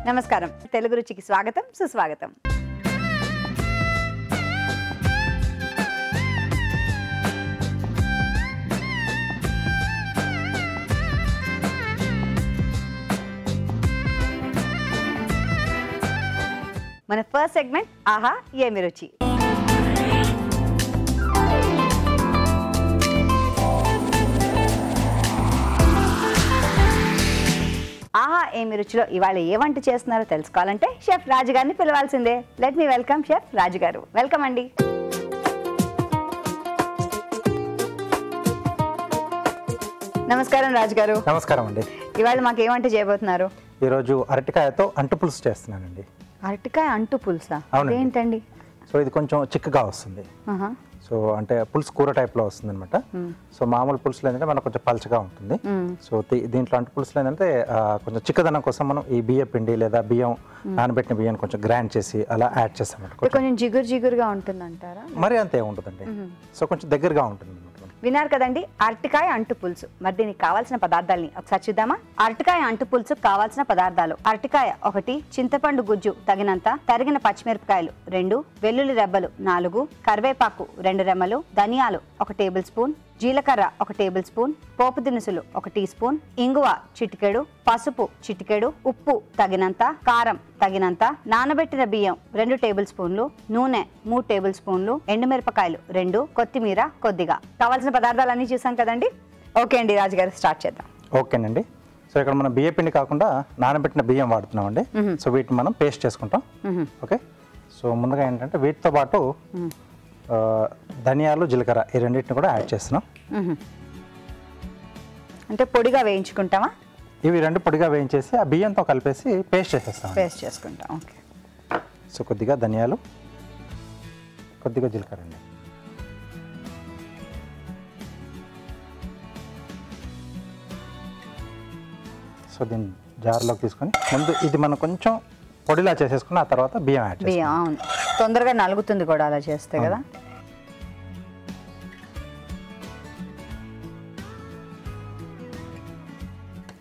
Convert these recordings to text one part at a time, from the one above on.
నమస్కారం తెలుగు రుచికి స్వాగతం సుస్వాగతం. మన ఫస్ట్ సెగ్మెంట్ ఆహా ఏమి రుచి. ఆహా ఏమి రుచిలో ఇవాళ ఏ వంట చేస్తున్నారో తెలుసుకోవాలంటే షెఫ్ రాజు గారిని పిలవాల్సిందే. లెట్ మీ వెల్కమ్ షెఫ్ రాజు గారు. వెల్కమ్ అండి. నమస్కారం రాజు గారు. నమస్కారం అండి. ఇవాళ మాకు ఏ వంట చేయబోతున్నారు? ఈరోజు అరటికాయతో అంటు పులుసు చేస్తున్నానండి. అరటికాయ అంటు పులుసా? ఏంటండి? సో ఇది కొంచెం చిక్కగా వస్తుంది. సో అంటే పులుసు కూర టైప్లో వస్తుంది అనమాట. సో మామూలు పులుసులు ఏంటంటే మనకు కొంచెం పలచగా ఉంటుంది. సో దీంట్లో అంటు పులుసులు ఏంటంటే కొంచెం చిక్కదనం కోసం మనం ఈ బియ్య పిండి లేదా బియ్యం నానబెట్టిన బియ్యాన్ని కొంచెం గ్రైండ్ చేసి అలా యాడ్ చేస్తాం. కొంచెం జిగురుగా ఉంటుంది అంటారా? మరి అంతే ఉంటుందండి. సో కొంచెం దగ్గరగా ఉంటుంది. విన్నారు కదండి, అరటికాయ అంటు పులుసు. మరి దీనికి కావాల్సిన పదార్థాలని ఒకసారి చూద్దామా? అరటికాయ అంటు పులుసు కావాల్సిన పదార్థాలు: అరటికాయ 1, చింతపండు గుజ్జు తగినంత, తరిగిన పచ్చిమిరపకాయలు 2, వెల్లుల్లి రెబ్బలు 4, కరివేపాకు 2 రెమ్మలు, ధనియాలు 1 టేబుల్ స్పూన్, జీలకర్ర 1 టేబుల్ స్పూన్, పోపు దినుసులు 1 టీ స్పూన్, ఇంగువ చిటికెడు, పసుపు చిటికెడు, ఉప్పు తగినంత, కారం తగినంత, నానబెట్టిన బియ్యం 2 టేబుల్ స్పూన్లు, నూనె 3 టేబుల్ స్పూన్లు, ఎండుమిరపకాయలు 2, కొత్తిమీర కొద్దిగా. కావాల్సిన పదార్థాలన్నీ చూసాం కదండి. ఓకే అండి రాజుగారు, స్టార్ట్ చేద్దాం. ఓకేనండి. సో ఇక్కడ మనం బియ్య పిండి కాకుండా నానబెట్టిన బియ్యం వాడుతున్నాం అండి. సో వీటిని మనం పేస్ట్ చేసుకుంటాం. ఓకే. సో ముందుగా ఏంటంటే వీటితో పాటు ధనియాలు, జీలకర్ర ఈ రెండింటిని కూడా యాడ్ చేస్తున్నాం. అంటే పొడిగా వేయించుకుంటామా? ఇవి 2 పొడిగా వేయించేసి ఆ బియ్యంతో కలిపేసి పేస్ట్ చేసేస్తాం. పేస్ట్ చేసుకుంటాం. ఓకే. సో కొద్దిగా ధనియాలు, కొద్దిగా జీలకర్ర అండి. సో దీన్ని జార్లోకి తీసుకొని ముందు ఇది మనం కొంచెం పొడిలా చేసేసుకుని ఆ తర్వాత బియ్యం యాడ్ చేస్తాం. బియ్యం అవును, తొందరగా నలుగుతుంది కూడా అలా చేస్తే కదా.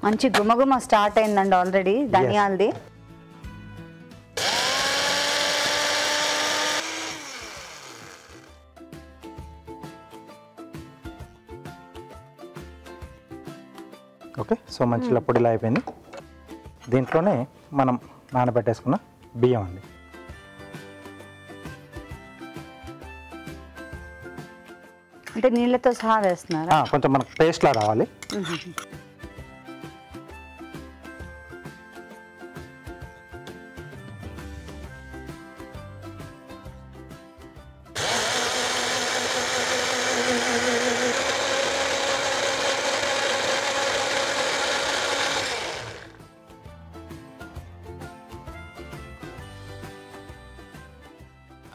మంచి గుమగుమ స్టార్ట్ అయిందండి ఆల్రెడీ ధనియాలది. ఓకే. సో మంచిగా పొడిలా అయిపోయింది. దీంట్లోనే మనం నానబెట్టేసుకున్న బియ్యం అండి. అంటే నీళ్ళతో సహా వేస్తున్నారా? కొంచెం మనకు పేస్ట్లా రావాలి.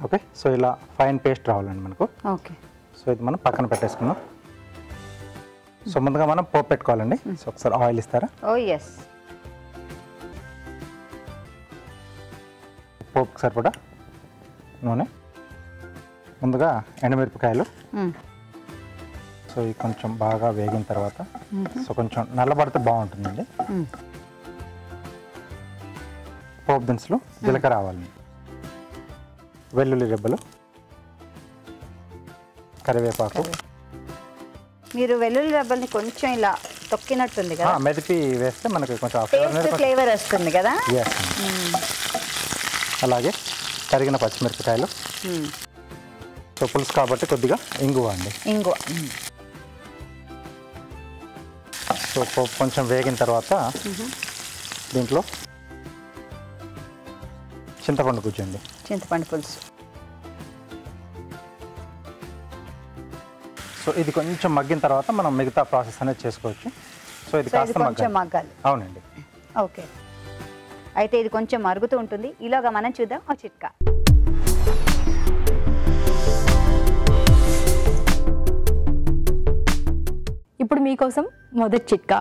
ఓకే. సో ఇలా ఫైన్ పేస్ట్ రావాలండి మనకు. ఓకే. సో ఇది మనం పక్కన పెట్టేసుకున్నాం. సో ముందుగా మనం పోపు పెట్టుకోవాలండి. సో ఒకసారి ఆయిల్ ఇస్తారా? ఓ ఎస్. పోపుకి సరిపడా నూనె, ముందుగా ఎండుమిరపకాయలు. సో ఇవి కొంచెం బాగా వేగిన తర్వాత సో కొంచెం నల్లబడితే బాగుంటుందండి. పోపు దినుసులు, జీలకర్ర ఆవాలండి, వెల్లుల్లి రెబ్బలు, కరివేపాకు. మీరు వెల్లుల్లి రెబ్బల్ని కొంచెం ఇలా తొక్కినట్టుంది కదా, మెదిపి వేస్తే మనకి కొంచెం ఫ్లేవర్ వస్తుంది కదా. అలాగే తరిగిన పచ్చిమిరపకాయలు. సో పులుసు కాబట్టి కొద్దిగా ఇంగువ అండి. ఇంగువ. సో కొంచెం వేగిన తర్వాత దీంట్లో చింతపండు గుజ్జు అండి. చింతపండు పులుసు. సో ఇది కొంచెం మగ్గిన తర్వాత మనం మిగతా ప్రాసెస్ అనేది చేసుకోవచ్చు. సో ఇది కాస్త మగ్గాలి. అవునండి. ఓకే. అయితే ఇది కొంచెం మరుగుతూ ఉంటుంది. ఈలోగా మనం చూద్దాం ఒక చిట్కా. ఇప్పుడు మీకోసం మొదటి చిట్కా.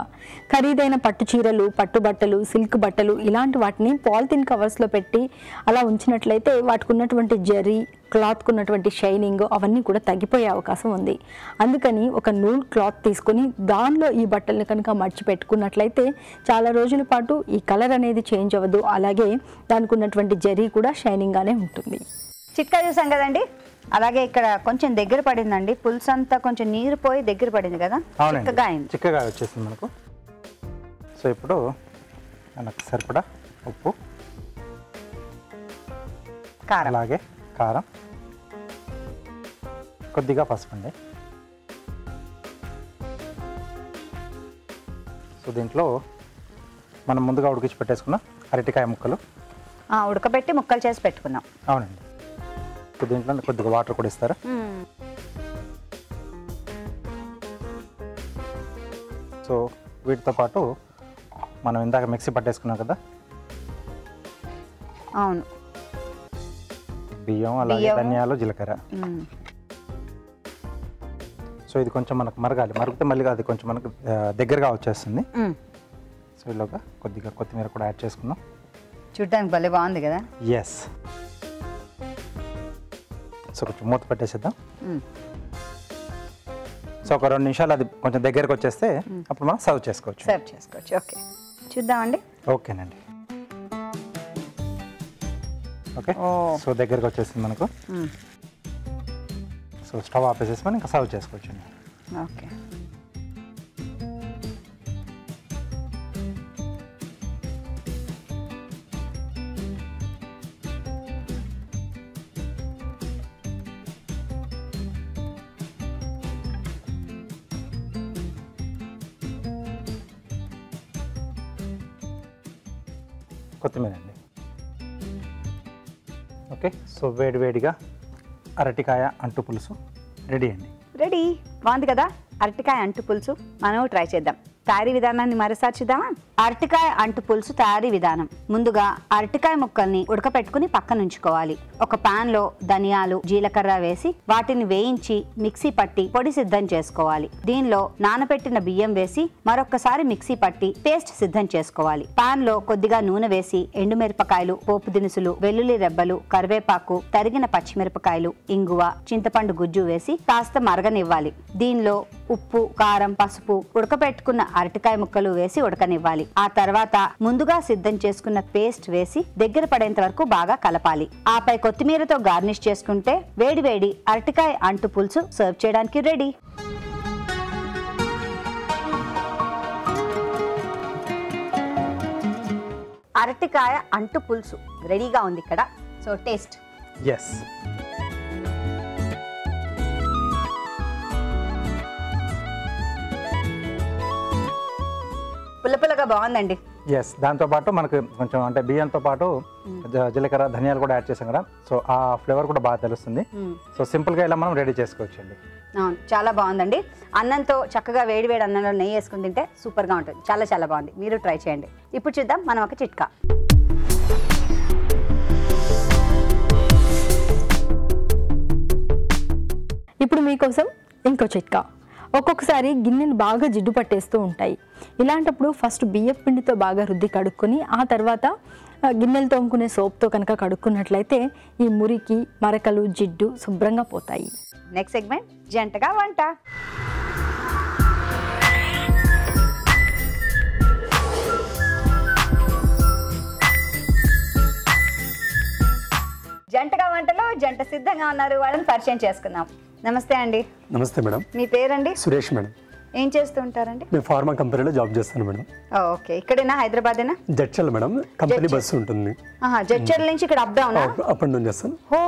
ఖరీదైన పట్టు చీరలు, పట్టు బట్టలు, సిల్క్ బట్టలు ఇలాంటి వాటిని పాలిథిన్ కవర్స్లో పెట్టి అలా ఉంచినట్లయితే వాటికి ఉన్నటువంటి జరీ, క్లాత్కు ఉన్నటువంటి షైనింగ్ అవన్నీ కూడా తగ్గిపోయే అవకాశం ఉంది. అందుకని ఒక నూల్ క్లాత్ తీసుకొని దానిలో ఈ బట్టల్ని కనుక మడిచి పెట్టుకున్నట్లయితే చాలా రోజుల పాటు ఈ కలర్ అనేది చేంజ్ అవ్వదు, అలాగే దానికి ఉన్నటువంటి జరీ కూడా షైనింగ్గానే ఉంటుంది. చిట్కా చూసాం కదండి. అలాగే ఇక్కడ కొంచెం దగ్గర పడిందండి, పులుసు అంతా కొంచెం నీరు పోయి దగ్గర పడింది కదా, చిక్కగా అయింది, చిక్కగా వచ్చేసింది మనకు. సో ఇప్పుడు మనకు సరిపడా ఉప్పు, కారం, అలాగే కారం, కొద్దిగా పసుపు అండి. సో దీంట్లో మనం ముందుగా ఉడికించి పెట్టేసుకున్న అరటికాయ ముక్కలు, ఉడకబెట్టి ముక్కలు చేసి పెట్టుకున్నాం. అవునండి. సో దీంట్లో కొద్దిగా వాటర్ కూడా ఇస్తారా? సో వీటితో పాటు మనం ఇందాక మిక్సీ పట్టేసుకున్నాం కదా, అవును, బియ్యం, అలాగే ధనియాలు, జీలకర్ర. సో ఇది కొంచెం మనకు మరగాలి, మరిగితే మళ్ళీ అది కొంచెం మనకు దగ్గరగా వచ్చేస్తుంది. సో ఇలాగా కొద్దిగా కొత్తిమీర కూడా యాడ్ చేసుకున్నాం. చూడడానికి భలే బాగుంది కదా. ఎస్. సో కొంచెం మూత పెట్టేసేద్దాం. సో ఒక 2 నిమిషాలు అది కొంచెం దగ్గరకు వచ్చేస్తే అప్పుడు మనం సర్వ్ చేసుకోవచ్చు. ఓకే, చూద్దామండి. ఓకేనండి. ఓకే, సో దగ్గరకు వచ్చేసింది మనకు. సో స్టవ్ ఆపేసేసి మనం ఇంకా సర్వ్ చేసుకోవచ్చు. ఓకే, కొత్తిమీర అండి. ఓకే, సో వేడివేడిగా అరటికాయ అంటు పులుసు రెడీ అండి. రెడీ, బాగుంది కదా అరటికాయ అంటు పులుసు. మనం ట్రై చేద్దాం. తయారీ విధానాన్ని మరోసారి చూద్దామా? అరటికాయ అంటు పులుసు తయారీ విధానం. ముందుగా అరటికాయ ముక్కల్ని ఉడకపెట్టుకుని పక్కన ఉంచుకోవాలి. ఒక పాన్ లో ధనియాలు, జీలకర్ర వేసి వాటిని వేయించి మిక్సీ పట్టి పొడి సిద్ధం చేసుకోవాలి. దీనిలో నానబెట్టిన బియ్యం వేసి మరొకసారి మిక్సీ పట్టి పేస్ట్ సిద్ధం చేసుకోవాలి. పాన్ లో కొద్దిగా నూనె వేసి ఎండుమిరపకాయలు, పోపు దినుసులు, వెల్లుల్లి రెబ్బలు, కరివేపాకు, తరిగిన పచ్చిమిరపకాయలు, ఇంగువ, చింతపండు గుజ్జు వేసి కాస్త మరగనివ్వాలి. దీనిలో ఉప్పు, కారం, పసుపు, ఉడకపెట్టుకున్న అరటికాయ ముక్కలు వేసి ఉడకనివ్వాలి. ఆ తర్వాత ముందుగా సిద్ధం చేసుకున్న పేస్ట్ వేసి దగ్గర పడేంత వరకు బాగా కలపాలి. ఆపై కొత్తిమీరతో గార్నిష్ చేసుకుంటే వేడి వేడి అరటికాయ అంటు పులుసు సర్వ్ చేయడానికి రెడీ. అరటికాయ అంటు పులుసు రెడీగా ఉంది ఇక్కడ. So taste. ఎస్, పుల్లపుల్లగా బాగుందండి. ఎస్, దాంతోపాటు మనకు కొంచెం అంటే బియ్యంతో పాటు జీలకర్ర, ధనియాలు కూడా యాడ్ చేసాం కదా, సో ఆ ఫ్లేవర్ కూడా బాగా తెలుస్తుంది. సో సింపుల్గా ఇలా మనం రెడీ చేసుకోవచ్చండి. అవును, చాలా బాగుందండి. అన్నంతో చక్కగా వేడి వేడి అన్నంలో నెయ్యి వేసుకుని తింటే సూపర్గా ఉంటుంది. చాలా చాలా బాగుంది, మీరు ట్రై చేయండి. ఇప్పుడు చూద్దాం మనం ఒక చిట్కా. ఇప్పుడు మీకోసం ఇంకో చిట్కా. ఒక్కొక్కసారి గిన్నెలు బాగా జిడ్డు పట్టేస్తూ ఉంటాయి. ఇలాంటప్పుడు ఫస్ట్ బియ్యపు పిండితో బాగా రుద్ది కడుక్కొని ఆ తర్వాత గిన్నెలు తోముకునే సోప్తో కనుక కడుక్కున్నట్లయితే ఈ మురికి, మరకలు, జిడ్డు శుభ్రంగా పోతాయి. నెక్స్ట్ సెగ్మెంట్ జంటగా వంట. జంటగా వంటలో జంట సిద్ధంగా ఉన్నారు, వాళ్ళని పరిచయం చేసుకుందాం. నమస్తే అండి. నమస్తే మేడం. మీ పేరండి? సురేష్ మేడం. ఏం చేస్తూ ఉంటారండి? నేను ఫార్మా కంపెనీలో జాబ్ చేస్తాను madam. Okay, ఇక్కడేనా, హైదరాబాదేనా? జడ్చల్ madam, company bus ఉంటుంది. జడ్చల్ నుంచి ఇక్కడ up down up and down చేస్తాను. ఓ,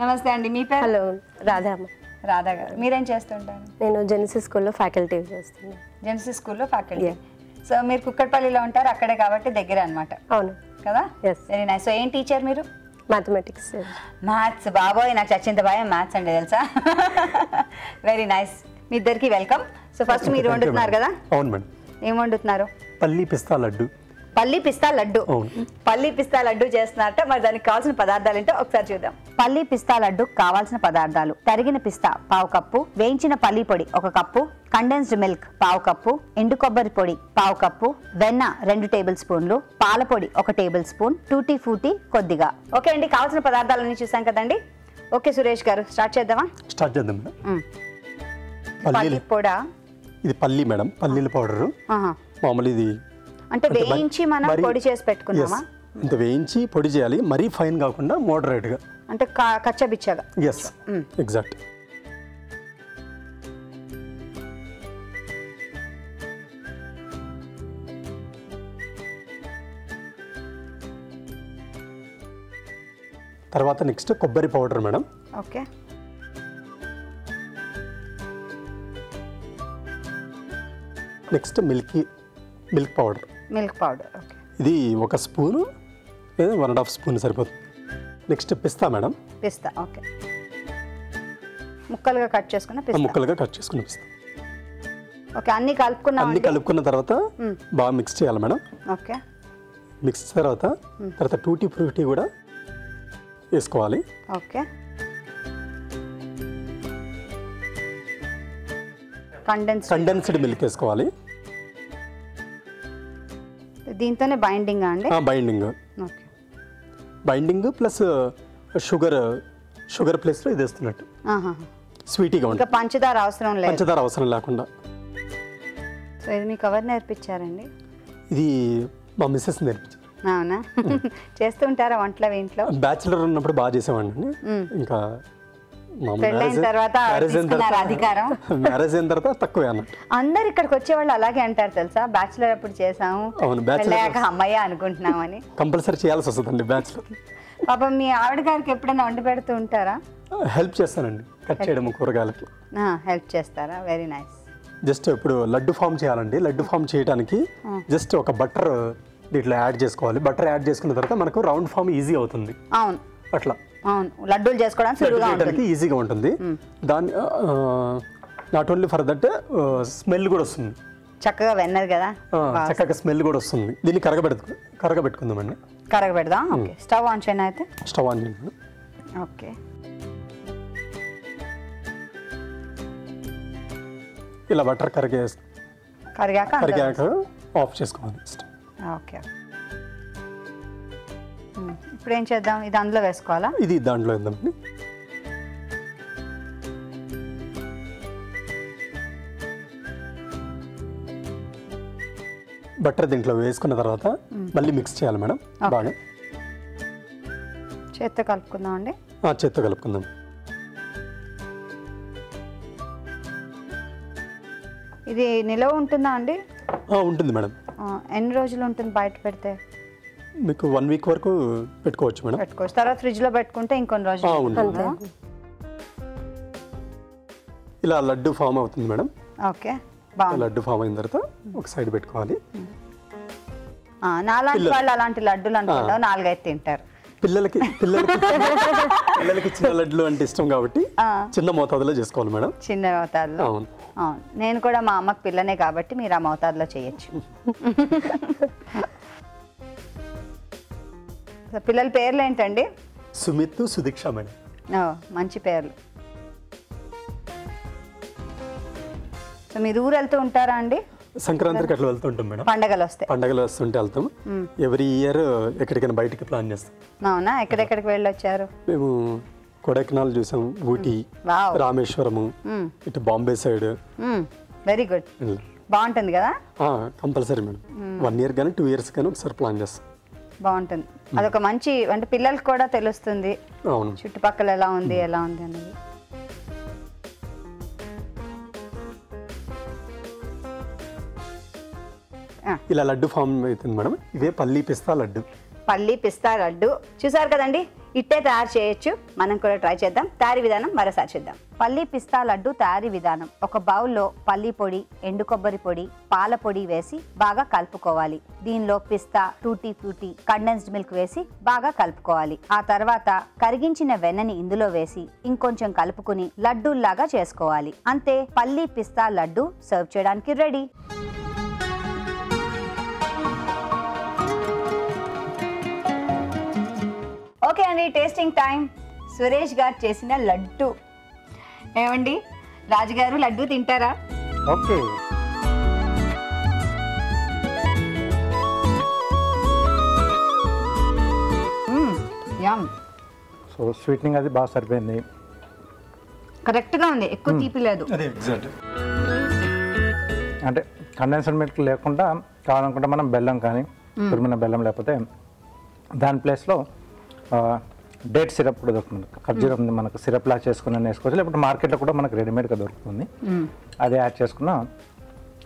నమస్తే అండి. మీ పేరు? హలో, రాధామ్మ. రాధా గారు, మీరేం చేస్తుంటారు? నేను జెన్సీ స్కూల్లో ఫ్యాకల్టీ చేస్తున్నాను. జెన్సీ స్కూల్లో ఫ్యాకల్టీ. సో మీరు కుక్కట్పల్లిలో ఉంటారు, అక్కడే కాబట్టి దగ్గర అనమాట. అవును కదా. Yes. Very nice. సో ఏం టీచర్ మీరు? మ్యాథమెటిక్స్. మ్యాథ్స్. బాబోయ్, నాకు చచ్చింత భయం మ్యాథ్స్ అండి, తెలుసా. Very nice. మీ ఇద్దరికి వెల్కమ్. సో ఫస్ట్ మీరు వండుతున్నారు కదా? అవును మేడం. ఏం వండుతున్నారు? పల్లి పిస్తా లడ్డు. పల్లి పిస్తా లడ్డు. అవును. పల్లి పిస్తా లడ్డు చేస్తున్నారట. మరి దానికి కావాల్సిన పదార్థాలు ఏంటో ఒకసారి చూద్దాం. పల్లి పిస్తా లడ్డు కావాల్సిన పదార్థాలు: తరిగిన పిస్తా 1/2 కప్పు, వేయించిన పల్లి పొడి 1 కప్పు, కండెన్స్డ్ మిల్క్ పావు కప్పు, ఎండు కొబ్బరి పొడి పావు కప్పు, వెన్న 2 టేబుల్ స్పూన్లు, పాల పొడి 1 టేబుల్ స్పూన్, టూటీ ఫ్రూటీ కొద్దిగా. ఓకే అండి, కావాల్సిన పదార్థాలన్నీ చూసాం కదండి. ఓకే సురేష్ గారు, స్టార్ట్ చేద్దామా? స్టార్ట్ చేద్దాం మేడం. పల్లి పొడా, ఇది పల్లి మేడం, పల్లీల పౌడరు. మామూలు ఇది అంటే వేయించి మనం పొడి చేసి పెట్టుకున్నామా? ఇంత వేయించి పొడి చేయాలి, మరీ ఫైన్ కాకుండా మోడరేట్గా, అంటే కచ్చబిచ్చగా. Yes exact. తర్వాత నెక్స్ట్ కొబ్బరి powder madam. Okay. Next milk powder. Milk powder, okay. ఇది 1 స్పూను లేదా 1.5 స్పూన్ సరిపోతుంది. నెక్స్ట్ పిస్తా మేడం. పిస్తా, ఓకే. ముక్కలుగా కట్ చేసుకున్న పిస్తా. ముక్కలుగా కట్ చేసుకున్న పిస్తా. ఓకే, అన్ని కలుపుకున్న తర్వాత బాగా మిక్స్ చేయాలి మేడం. ఓకే. మిక్స్ తర్వాత టూటీ ఫ్రూటీ కూడా వేసుకోవాలి. ఓకే. కండెన్స్డ్ మిల్క్ వేసుకోవాలి. దీంతోనే బైండింగ్ అండి? Binding. Okay. Binding plus sugar ప్లేస్లో ఇది వేస్తున్నట్టు స్వీటీగా ఉంటుంది. పంచదార అవసరం లేదు? పంచదార అవసరం లేకుండా. సో ఇది మీకు ఎవరు నేర్పించారండి? ఇది మా మిస్సెస్ నేర్పించారు. అవునా? చేస్తూ ఉంటారా వంటలు ఇంట్లో? బ్యాచిలర్ ఉన్నప్పుడు బాగా చేసేవాడిని. ఇంకా మ్యారేజ్ అయిన తర్వాత తక్కువే అన్న. అందరు ఇక్కడికి వచ్చేవాళ్ళు అలాగే అంటారు తెలుసా, బ్యాచిలర్ అప్పుడు చేసాము, అమ్మయ్య అనుకుంటున్నామని. కంపల్సరీ చేయాల్సి వస్తుందండి బ్యాచిలర్. పాపం మీ ఆవిడ గారికి ఎప్పుడైనా వండి పెడుతూ ఉంటారా? హెల్ప్ చేస్తానండి, కట్ చేయడం కూరగాయలకి హెల్ప్ చేస్తారా? Very nice. జస్ట్ ఇప్పుడు లడ్డు ఫామ్ చేయాలండి. లడ్డు ఫామ్ చేయడానికి జస్ట్ ఒక బటర్ దీంట్లో యాడ్ చేసుకోవాలి. బటర్ యాడ్ చేసుకున్న తర్వాత మనకు రౌండ్ ఫామ్ ఈజీ అవుతుంది. అవును, అట్లా. అవును, లడ్డూలు చేసుకోవడానికి ఈజీగా ఉంటుంది. దాని not only for that smell కూడా వస్తుంది. చక్కగా వెన్నది కదా, చక్కగా స్మెల్ కూడా వస్తుంది. దీన్ని కరగబెట్టుకుందామండి. కరగబెడదాం. ఓకే. స్టవ్ ఆన్ చేయను అయితే? స్టవ్ ఆన్ చేయండి. ఓకే. ఇలా బటర్ కరిగాక ఆఫ్ చేసుకోవాలి. ఓకే. ఇప్పుడు ఏం చేద్దాం? ఇది అందులో వేసుకోవాలా? ఇది దాంట్లో వేద్దామండి. బటర్ దీంట్లో వేసుకున్న తర్వాత మళ్ళీ మిక్స్ చేయాలి మేడం బాగా. చేత్తో కలుపుకుందాం అండి. చేత్తో కలుపుకుందాం. ఇది నిలవ ఉంటుందా అండి? ఉంటుంది మేడం. ఎన్ని రోజులు ఉంటుంది బయట పెడితే? మీకు 1 వీక్ వరకు పెట్టుకోవచ్చు మేడం. పెట్టుకోవచ్చు. తర్వాత ఫ్రిడ్జ్ లో పెట్టుకుంటే ఇంకొన్ని రోజులు ఉంటుంది. ఇలా లడ్డు ఫామ్ అవుతుంది మేడం. ఓకే. లడ్డు ఫామ్ అయిన తర్వాత ఒక సైడ్ పెట్టుకోవాలి. నాలాంటి వాళ్ళు అలాంటి లడ్డూలు అనుకుంటాం 4-5 తింటారు. పిల్లలకి చిన్న లడ్లు అంటే ఇష్టం కాబట్టి చిన్న మోతాదులో చేసుకోవాలి మేడం. చిన్న మోతాదులో. అవును, నేను కూడా మా అమ్మకి పిల్లనే కాబట్టి మీరు ఆ మోతాదులో చేయొచ్చు. పిల్లల పేర్లు ఏంటండి? సుమిత్, సుదీక్ష మేడం. మంచి పేర్లు. సో మీరు ఊరు వెళ్తూ ఉంటారా అండి? సంక్రాంతికి అట్లా వెళ్తూ ఉంటాం మేడం. పండగలు వస్తుంటే వెళ్తాం. ఎవ్రీ ఇయర్ ఎక్కడికైనా బయటికి ప్లాన్ చేస్తాం. అవునా? ఎక్కడెక్కడికి వెళ్ళొచ్చారు? మేము కొడైకెనాల్ చూసాం, ఊటీ, రామేశ్వరము, ఇటు బాంబే సైడ్. Very good. బాగుంటుంది కదా? Compulsory madam. 1 ఇయర్ కానీ 2 ఇయర్స్ కానీ ఒకసారి ప్లాన్ చేస్తాం. బాగుంటుంది. అదొక మంచి, అంటే పిల్లలకు కూడా తెలుస్తుంది చుట్టుపక్కల ఎలా ఉంది అనేది. ఇలా లడ్డు ఫామ్ అవుతుంది మేడం. ఇదే పల్లి పిస్తా లడ్డు. చూసారు కదండి, ఇట్టే తయారు చేయొచ్చు. మనం కూడా ట్రై చేద్దాం. తయారీ విధానం మరోసారి చేద్దాం. పల్లి పిస్తా లడ్డు తయారీ విధానం: ఒక బౌల్లో పల్లి పొడి, ఎండు కొబ్బరి పొడి, పాల పొడి వేసి బాగా కలుపుకోవాలి. దీనిలో పిస్తా, టూటీ ఫ్రూటీ, కండెన్స్డ్ మిల్క్ వేసి బాగా కలుపుకోవాలి. ఆ తర్వాత కరిగించిన వెన్నని ఇందులో వేసి ఇంకొంచెం కలుపుకుని లడ్డూల్లాగా చేసుకోవాలి. అంతే, పల్లి పిస్తా లడ్డు సర్వ్ చేయడానికి రెడీ. ఓకే అండి, టేస్టింగ్ టైం. సురేష్ గారు చేసిన లడ్డు. ఏమండి రాజుగారు, లడ్డు తింటారా? ఓకే. యమ్. సో స్వీట్నింగ్ అది బాగా సరిపోయింది. కరెక్ట్గా ఉంది, ఎక్కువ తీపి లేదు. అదే ఎగ్జాక్ట్. అంటే కండెన్స్డ్ మిల్క్ లేకుండా కావాలనుకుంటే మనం బెల్లం కానీ తురిమిన బెల్లం లేకపోతే దాని ప్లేస్లో డేట్ సిరప్ కూడా దొరుకుతుంది. ఖర్జూరం మనకు సిరప్ లాగా చేసుకుని వేసుకోవచ్చు, లేకపోతే మార్కెట్లో కూడా మనకు రెడీమేడ్గా దొరుకుతుంది. అది యాడ్ చేసుకున్నా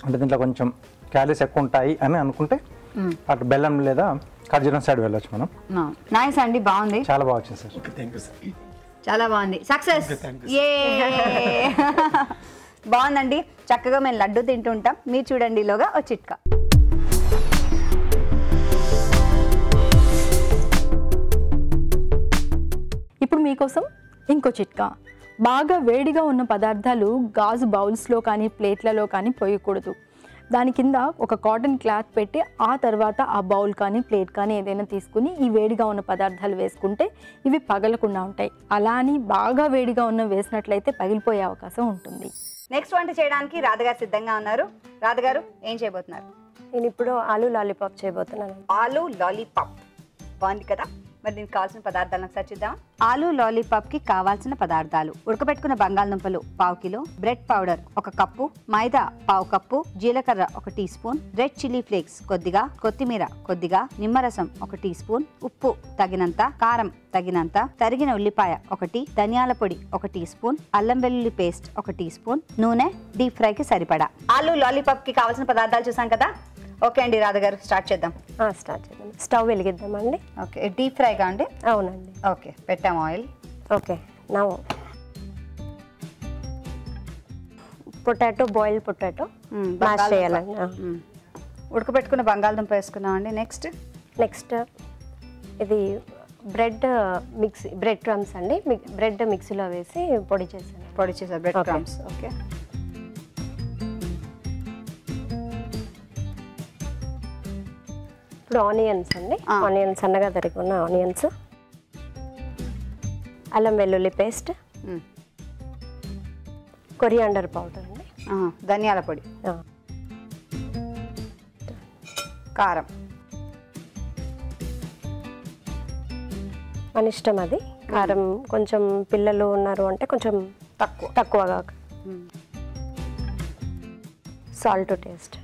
అంటే దీంట్లో కొంచెం క్యాలరీస్ ఎక్కువ ఉంటాయి అని అనుకుంటే అటు బెల్లం లేదా ఖర్జూరం సైడ్ వెళ్ళొచ్చు మనం. నైస్ అండి, బాగుంది, చాలా బాగా వచ్చింది sir. Okay, thank you sir. చాలా బాగుంది, సక్సెస్. బాగుందండి, చక్కగా మేము లడ్డు తింటూ ఉంటాం. మీరు చూడండి ఈలోగా ఓ చిట్కా. ఇప్పుడు మీకోసం ఇంకో చిట్కా. బాగా వేడిగా ఉన్న పదార్థాలు గాజు బౌల్స్లో కానీ ప్లేట్లలో కానీ పోయకూడదు. దాని కింద ఒక కాటన్ క్లాత్ పెట్టి ఆ తర్వాత ఆ బౌల్ కానీ ప్లేట్ కానీ ఏదైనా తీసుకుని ఈ వేడిగా ఉన్న పదార్థాలు వేసుకుంటే ఇవి పగలకుండా ఉంటాయి. అలా అని బాగా వేడిగా ఉన్న వేసినట్లయితే పగిలిపోయే అవకాశం ఉంటుంది. నెక్స్ట్ వంట చేయడానికి రాధగారు సిద్ధంగా ఉన్నారు. రాధగారు ఏం చేయబోతున్నారు? నేను ఇప్పుడు ఆలూ లాలీపాప్ చేయబోతున్నాను. ఆలూ లాలీపాప్ బాగుంది కదా. మరి దీనికి కావాల్సిన పదార్థాలను ఒకసారి చూద్దాం. ఆలూ లాలీపాప్ కి కావాల్సిన పదార్థాలు: ఉడకబెట్టుకున్న బంగాళదుంపలు 1/2 కిలో, బ్రెడ్ పౌడర్ 1 కప్పు, మైదా 1/2 కప్పు, జీలకర్ర 1 teaspoon, red chilli flakes కొద్దిగా, కొత్తిమీర కొద్దిగా, నిమ్మరసం 1 టీ స్పూన్, ఉప్పు తగినంత, కారం తగినంత, తరిగిన ఉల్లిపాయ 1, ధనియాల పొడి 1 టీ స్పూన్, అల్లం వెల్లుల్లి పేస్ట్ 1 టీ స్పూన్, నూనె డీప్ ఫ్రైకి సరిపడా. ఆలూ లాలీపాప్ కి కావాల్సిన పదార్థాలు చూసాం కదా. ఓకే అండి రాధగారు, స్టార్ట్ చేద్దాం. స్టార్ట్ చేద్దాం. స్టవ్ వెలిగిద్దామండి. ఓకే, డీప్ ఫ్రైగా అండి? అవునండి. ఓకే, పెట్టాం ఆయిల్. ఓకే, నా పొటాటో, బాయిల్డ్ పొటాటో మ్యాష్ చేయాలండి. ఉడకబెట్టుకున్న బంగాళదుంప వేసుకున్నాం అండి. నెక్స్ట్ ఇది బ్రెడ్ క్రమ్స్ అండి. బ్రెడ్ మిక్సీలో వేసి పొడి చేశారు. Bread crumbs. ఓకే, ఇప్పుడు ఆనియన్స్ అండి. ఆనియన్స్ సన్నగా తరిగి ఉన్న ఆనియన్స్, అల్లం వెల్లుల్లి పేస్ట్, కొరియాండర్ పౌడర్ అండి, ధనియాల పొడి, కారం మన ఇష్టం. అది కారం కొంచెం పిల్లలు ఉన్నారు అంటే కొంచెం తక్కువగా, సాల్ట్ టేస్ట్,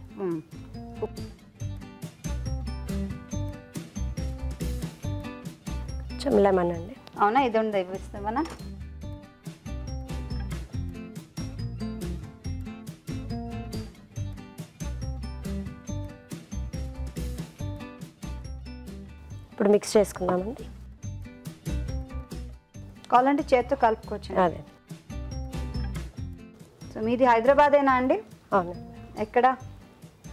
కొంచెం లెమన్ అండి. అవునా, ఇది ఉంది ఇస్తామన్నా. ఇప్పుడు మిక్స్ చేసుకుందామండి. కావాలంటే చేత్తో కలుపుకోవచ్చు. అదే. సో మీది హైదరాబాదేనా అండి? అవునండి. ఎక్కడ?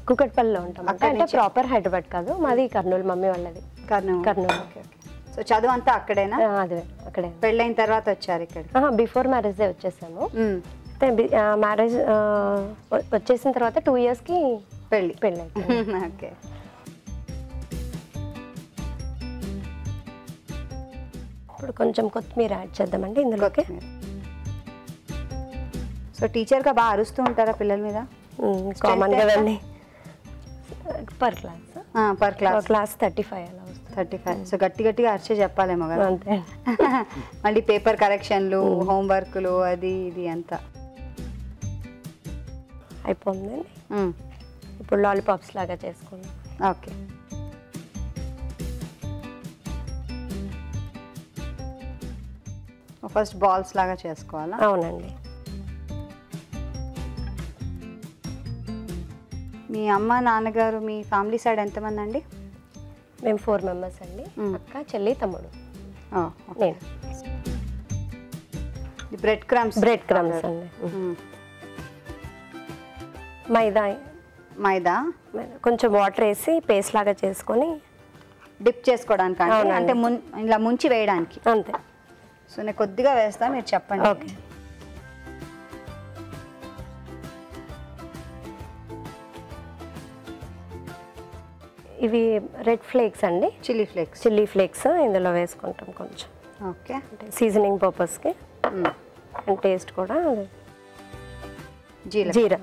కుకట్పల్లిలో ఉంటాం. అంటే ప్రాపర్ హైదరాబాద్ కాదు, మాది కర్నూలు. మమ్మీ వాళ్ళది కర్నూలు. ఓకే. సో చదువు అంతా అక్కడేనా? అదే, అక్కడే. పెళ్ళైన తర్వాత వచ్చారు ఇక్కడ? బిఫోర్ మ్యారేజ్ వచ్చేసాము. మ్యారేజ్ వచ్చేసిన తర్వాత 2 ఇయర్స్కి పెళ్ళి. ఓకే. ఇప్పుడు కొంచెం కొత్తిమీర యాడ్ చేద్దామండి ఇందులోకి. సో టీచర్గా బాగా అరుస్తూ ఉంటారా పిల్లల మీద? కామన్ కదండి. పర్ క్లాస్ 35 అలా వస్తుంది. 35. సో గట్టిగా అరిచే చెప్పాలేమో కదా. అంతే. మళ్ళీ పేపర్ కరెక్షన్లు, హోంవర్క్లు, అది ఇది అంతా అయిపోయిందండి. ఇప్పుడు లాలీపాప్స్ లాగా చేసుకుందాం. ఓకే. ఫస్ట్ బాల్స్ లాగా చేసుకోవాలా? అవునండి. మీ అమ్మ నాన్నగారు, మీ ఫ్యామిలీ సైడ్ ఎంతమంది అండి? మేము 4 మెంబర్స్ అండి. అక్క, చెల్లి, తమ్ముడు, నేను. బ్రెడ్ క్రమ్స్ అండి. మైదా కొంచెం వాటర్ వేసి పేస్ట్ లాగా చేసుకొని డిప్ చేసుకోవడానికి, అంటే ఇలా ముంచి వేయడానికి. అంతే. సో నేను కొద్దిగా వేస్తా, మీరు చెప్పండి. ఓకే. ఇవి రెడ్ ఫ్లేక్స్ అండి, చిల్లీ ఫ్లేక్స్ ఇందులో వేసుకుంటాం కొంచెం. ఓకే. అంటే సీజనింగ్ పర్పస్కి అండ్ టేస్ట్ కూడా. జీరా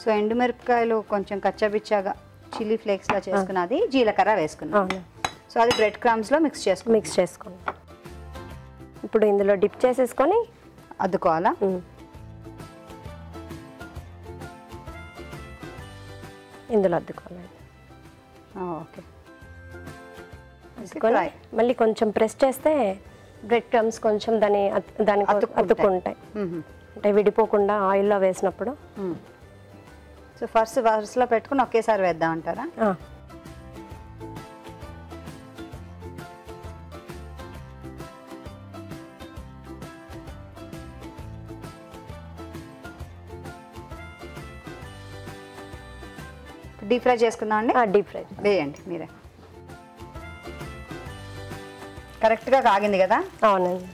సో ఎండుమిరపకాయలు కొంచెం కచ్చాబిచ్చాగా చిల్లీ ఫ్లేక్స్లా చేసుకున్నది జీలకర్ర వేసుకున్నాం. అవును. సో అది బ్రెడ్ క్రమ్స్లో మిక్స్ చేసుకోండి. ఇప్పుడు ఇందులో డిప్ చేసేసుకొని అద్దుకోవాలా? ఇందులో అద్దుకోవాలి. ఓకే. వేసుకొని మళ్ళీ కొంచెం ప్రెస్ చేస్తే బ్రెడ్ క్రమ్స్ కొంచెం దానికి అతుక్కుంటాయి, అంటే విడిపోకుండా ఆయిల్లో వేసినప్పుడు. సో ఫస్ట్ వరుసలో పెట్టుకుని ఒకేసారి వేద్దాం అంటారా? డీప్ ఫ్రై చేసుకుందాం అండి. డీప్ ఫ్రై వేయండి మీరే. కరెక్ట్గా కాగింది కదా? అవునండి.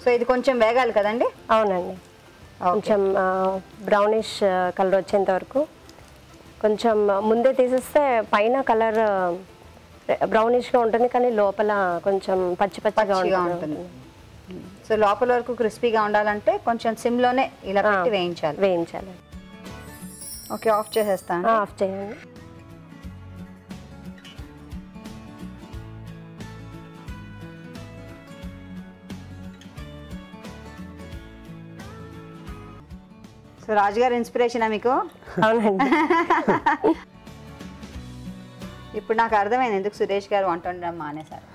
సో ఇది కొంచెం వేగాలి కదండి? అవునండి. కొంచెం బ్రౌనిష్ కలర్ వచ్చేంత వరకు కొంచెం ముందే తీసేస్తే పైన కలర్ బ్రౌనిష్గా ఉంటుంది, కానీ లోపల కొంచెం పచ్చిగా ఉంటుంది. సో లోపల వరకు క్రిస్పీగా ఉండాలంటే కొంచెం సిమ్లోనే ఇలా పెట్టి వేయించాలి. ఓకే, ఆఫ్ చేసేస్తాను. ఆఫ్ చేయండి. సో రాజుగారు ఇన్స్పిరేషనా మీకు? అవునండి. ఇప్పుడు నాకు అర్థమైంది ఎందుకు సురేష్ గారు వంట వండడం మానేశారు.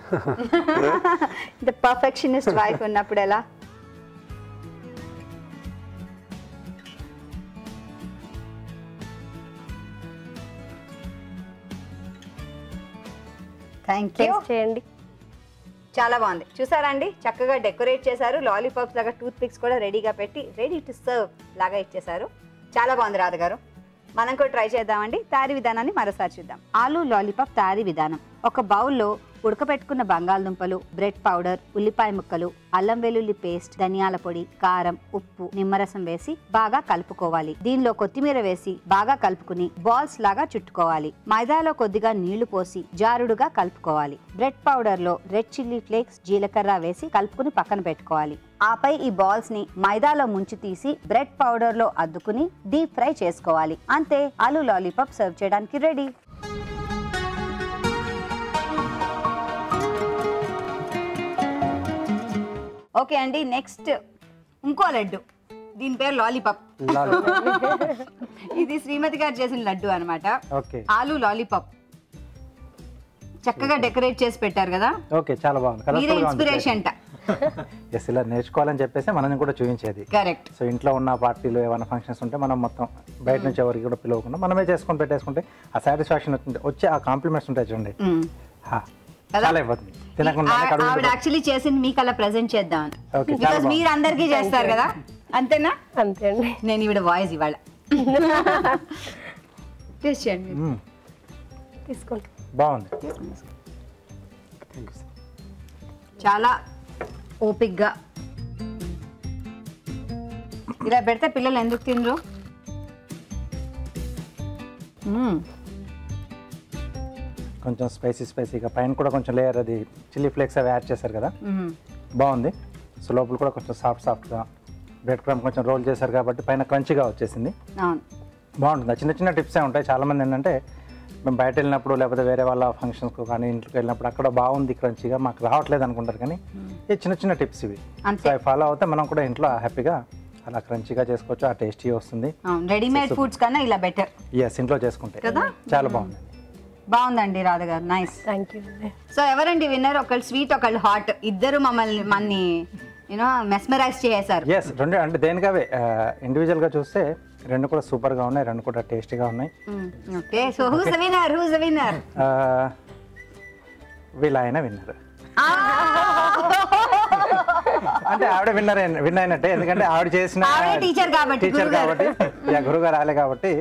ఇంత పర్ఫెక్షనిస్ట్ వైఫ్ ఉన్నప్పుడు ఎలా? Thank you. చేయండి. చాలా బాగుంది. చూసారా అండి, చక్కగా డెకరేట్ చేశారు. లాలీపాప్స్ లాగా టూత్ పిక్స్ కూడా రెడీగా పెట్టి రెడీ టు సర్వ్ లాగా ఇచ్చేసారు. చాలా బాగుంది రాధగారు. మనం కూడా ట్రై చేద్దామండి. తయారీ విధానాన్ని మరోసారి చూద్దాం. ఆలూ లాలీపాప్ తయారీ విధానం. ఒక బౌల్లో ఉడకబెట్టుకున్న బంగాళదుంపలు, బ్రెడ్ పౌడర్, ఉల్లిపాయ ముక్కలు, అల్లం వెల్లుల్లి పేస్ట్, ధనియాల పొడి, కారం, ఉప్పు, నిమ్మరసం వేసి బాగా కలుపుకోవాలి. దీనిలో కొత్తిమీర వేసి బాగా కలుపుకుని బాల్స్ లాగా చుట్టుకోవాలి. మైదాలో కొద్దిగా నీళ్లు పోసి జారుడుగా కలుపుకోవాలి. బ్రెడ్ పౌడర్ లో రెడ్ చిల్లీ ఫ్లేక్స్, జీలకర్ర వేసి కలుపుకుని పక్కన పెట్టుకోవాలి. ఆపై ఈ బాల్స్ ని మైదాలో ముంచి తీసి బ్రెడ్ పౌడర్ లో అద్దుకుని డీప్ ఫ్రై చేసుకోవాలి. అంతే, ఆలూ లాలీపాప్ సర్వ్ చేయడానికి రెడీ. ఓకే అండి, నెక్స్ట్ ఇంకో లడ్డు. దీని పేరు లాలీపాప్. ఇది శ్రీమతి గారు చేసిన లడ్డు అనమాట. ఆలూ లాలీపాప్ చక్కగా డెకరేట్ చేసి పెట్టారు కదా. ఓకే, చాలా బాగుంది. మీరే ఇన్స్పిరేషన్ అంట. ఎస్, ఇలా నేర్చుకోవాలని చెప్పేసి మనం కూడా చూపించేది. కరెక్ట్. సో ఇంట్లో ఉన్న పార్టీలు ఏమైనా ఫంక్షన్స్ ఉంటే మనం మొత్తం బయట నుంచి ఎవరికి కూడా పిలవకుండా మనమే చేసుకొని పెట్టేసుకుంటే ఆ సాటిస్ఫాక్షన్ వచ్చి ఆ కాంప్లిమెంట్స్ ఉంటాయి చూడండి, చాలా అయిపోతుంది. ఆవిడ యాక్చువల్లీ చేసింది మీకు అలా ప్రెజెంట్ చేద్దాం, బికాజ్ మీరు అందరికీ చేస్తారు కదా. అంతేనా? అంతే అండి. నేను ఈవిడ వాయిస్ ఇవాళ తీసుకోండి. బాగుంది, చాలా ఓపిక్గా ఇలా పెడితే పిల్లలు ఎందుకు తినరు? కొంచెం స్పైసీగా పైన కూడా కొంచెం లేయర్ అది చిల్లీ ఫ్లేక్స్ అవి యాడ్ చేశారు కదా, బాగుంది. సో లోపల కూడా కొంచెం సాఫ్ట్గా బ్రెడ్ క్రమ్ కొంచెం రోల్ చేశారు కాబట్టి పైన క్రంచిగా వచ్చేసింది. బాగుంటుంది. చిన్న చిన్న టిప్సే ఉంటాయి. చాలామంది ఏంటంటే మేము బయట వెళ్ళినప్పుడు లేకపోతే వేరే వాళ్ళ ఫంక్షన్స్కి కానీ ఇంట్లోకి వెళ్ళినప్పుడు అక్కడ బాగుంది క్రంచిగా, మాకు రావట్లేదు అనుకుంటారు. కానీ ఈ చిన్న చిన్న టిప్స్ ఇవి ఫాలో అవుతే మనం కూడా ఇంట్లో హ్యాపీగా అలా క్రంచిగా చేసుకోవచ్చు. ఆ టేస్టీ వస్తుంది. రెడీమేడ్ ఫుడ్స్ కన్నా ఇలా బెటర్. ఎస్, ఇంట్లో చేసుకుంటే చాలా బాగుంది. బాగుందండి రాధ గారు, నైస్. Thank you. సో ఎవరండి విన్నర్? ఒకళ్ళు స్వీట్, ఒకళ్ళు హాట్, ఇద్దరు మమ్మల్ని యూనో మెస్మరైజ్ చేశారు. ఎస్, రెండు అంటే దేనికవే ఇండివిజువల్గా చూస్తే రెండు కూడా సూపర్గా ఉన్నాయి, రెండు కూడా టేస్టీగా ఉన్నాయి. Okay, so who's the winner? Who's the winner? వీళ్ళ ఆయన విన్నర్. అంటే ఆవిడ విన్ అయినట్టే, ఎందుకంటే ఆవిడ చేసిన టీచర్ కాబట్టి గురుగారు రాలే కాబట్టి.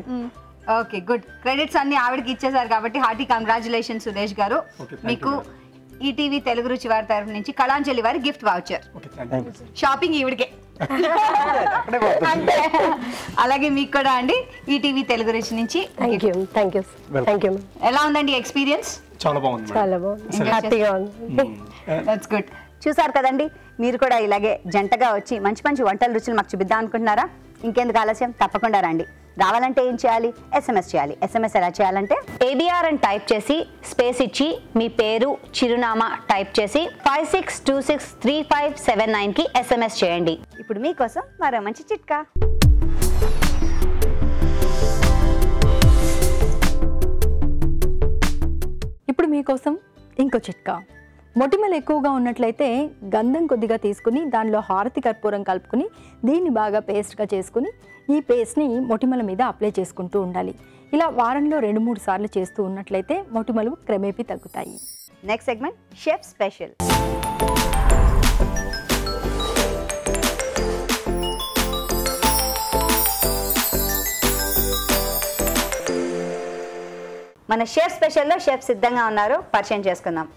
Okay, good. క్రెడిట్స్ అన్ని ఆవిడకి ఇచ్చేసారు కాబట్టి హార్టీ కంగ్రాచులేషన్ సురేష్ గారు. మీకు ఈటీవీ తెలుగు రుచి వారి తరఫు నుంచి కళాంజలి వారి గిఫ్ట్ వౌచర్. షాపింగ్ ఈవిడికే. అలాగే మీకు కూడా అండి ఈటీవీ తెలుగు రుచి నుంచి. Thank you. ఎలా ఉందండి ఎక్స్పీరియన్స్? చాలా బాగుంది మేడం. చాలా బాగుంది, హ్యాపీగా ఉంది. That's good. చూసారు కదండి, మీరు కూడా ఇలాగే జంటగా వచ్చి మంచి మంచి వంటల రుచులు మాకు చూపిద్దాం అనుకుంటున్నారా? ఇంకెందుకు ఆలస్యం, తప్పకుండా రండి. రావాలంటే ఏం చేయాలి? SMS చేయాలి. SMS ఎలా చేయాలంటే ABR అని టైప్ చేసి స్పేస్ ఇచ్చి మీ పేరు చిరునామా టైప్ చేసి 56263579కి SMS చేయండి. ఇప్పుడు మీకోసం మరో మంచి చిట్కా. ఇప్పుడు మీకోసం ఇంకో చిట్కా. మొటిమలు ఎక్కువగా ఉన్నట్లయితే గంధం కొద్దిగా తీసుకుని దానిలో హారతి కర్పూరం కలుపుకుని దీన్ని బాగా పేస్ట్గా చేసుకుని ఈ పేస్ట్ని మొటిమల మీద అప్లై చేసుకుంటూ ఉండాలి. ఇలా వారంలో 2-3 సార్లు చేస్తూ ఉన్నట్లయితే మొటిమలు క్రమేపీ తగ్గుతాయి. Next segment chef special. మన షెఫ్ స్పెషల్లో షెఫ్ సిద్ధంగా ఉన్నారు, పరిచయం చేసుకుందాం.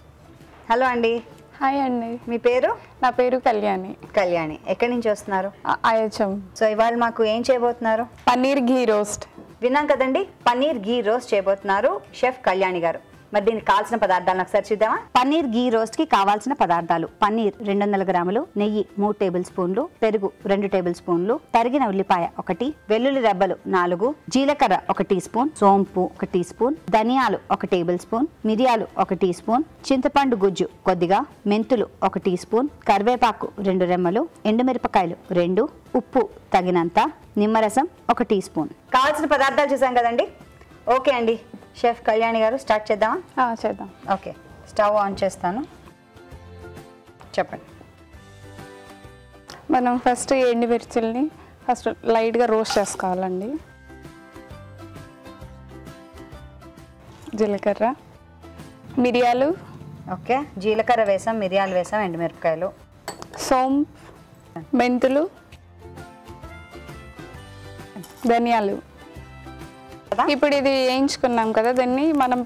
హలో అండి. హాయ్ అండి, మీ పేరు? నా పేరు కళ్యాణి. కళ్యాణి. ఎక్కడి నుంచి వస్తున్నారు? అయచం. సో ఇవాళ మాకు ఏం చేయబోతున్నారు? పన్నీర్ ఘీ రోస్ట్. విన్నాం కదండి, పన్నీర్ ఘీ రోస్ట్ చేయబోతున్నారు షెఫ్ కళ్యాణి గారు. మరి దీనికి కావాల్సిన పదార్థాలను ఒకసారి చూద్దామా? పన్నీర్ ఘీ రోస్ట్ కి కావాల్సిన పదార్థాలు: పన్నీర్ 200 గ్రాములు, నెయ్యి 3 టేబుల్ స్పూన్లు, పెరుగు 2 టేబుల్ స్పూన్లు, తరిగిన ఉల్లిపాయ 1, వెల్లుల్లి రెబ్బలు 4, జీలకర్ర 1 టీ స్పూన్, సోంపు 1 టీ స్పూన్, ధనియాలు 1 టేబుల్ స్పూన్, మిరియాలు 1 టీ స్పూన్, చింతపండు గుజ్జు కొద్దిగా, మెంతులు 1 టీ స్పూన్, కరివేపాకు 2 రెమ్మలు, ఎండుమిరపకాయలు 2, ఉప్పు తగినంత, నిమ్మరసం 1 టీ స్పూన్. కావాల్సిన పదార్థాలు చూసాం కదండి. ఓకే అండి, షెఫ్ కళ్యాణి గారు స్టార్ట్ చేద్దామా? చేద్దాం. ఓకే, స్టవ్ ఆన్ చేస్తాను, చెప్పండి. మనం ఫస్ట్ ఎండుమిర్చిల్ని ఫస్ట్ లైట్గా రోస్ట్ చేసుకోవాలండి. జీలకర్ర, మిరియాలు, ఓకే, జీలకర్ర వేసాం, మిరియాలు వేసాం, ఎండుమిరపకాయలు, సోంపు, మెంతులు, ధనియాలు. ఇప్పుడు ఇది వేయించుకున్నాం కదా, దాన్ని మనం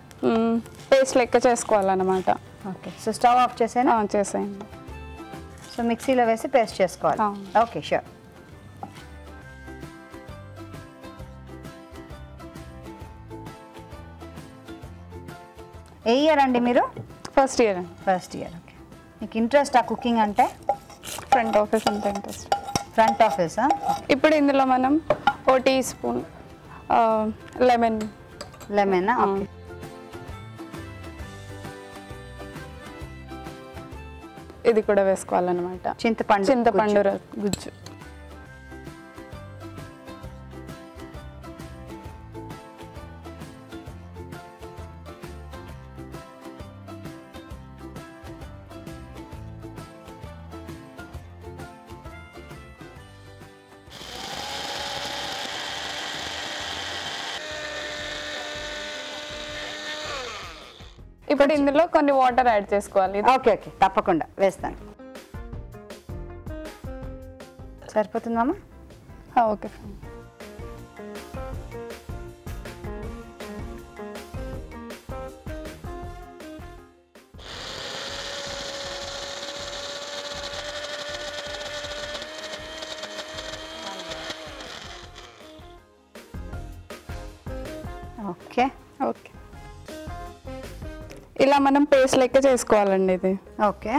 పేస్ట్ లెక్క చేసుకోవాలన్నమాట. ఓకే, సో స్టవ్ ఆఫ్ చేసేనా? చేసేయండి. సో మిక్సీలో వేసి పేస్ట్ చేసుకోవాలి. Okay, sure. ఏ ఇయర్ అండి మీరు? First year. First year. Okay, మీకు ఇంట్రెస్ట్ ఆ కుకింగ్ అంటే? ఫ్రంట్ ఆఫీస్ అంత ఇంట్రెస్ట్. ఫ్రంట్ ఆఫీసా? ఇప్పుడు ఇందులో మనం 1 టీ స్పూన్ లెమన్. ఓకే, ఇది కూడా వేసుకోవాలన్నమాట. చింతపండు గుజ్జు. ఇప్పుడు ఇందులో కొన్ని వాటర్ యాడ్ చేసుకోవాలి. ఓకే ఓకే, తప్పకుండా వేస్తాను. సరిపోతుందమ్మా? ఓకే. ఓకే ఓకే, ఇలా మనం పేస్ట్ లెక్క చేసుకోవాలండి ఇది. ఓకే,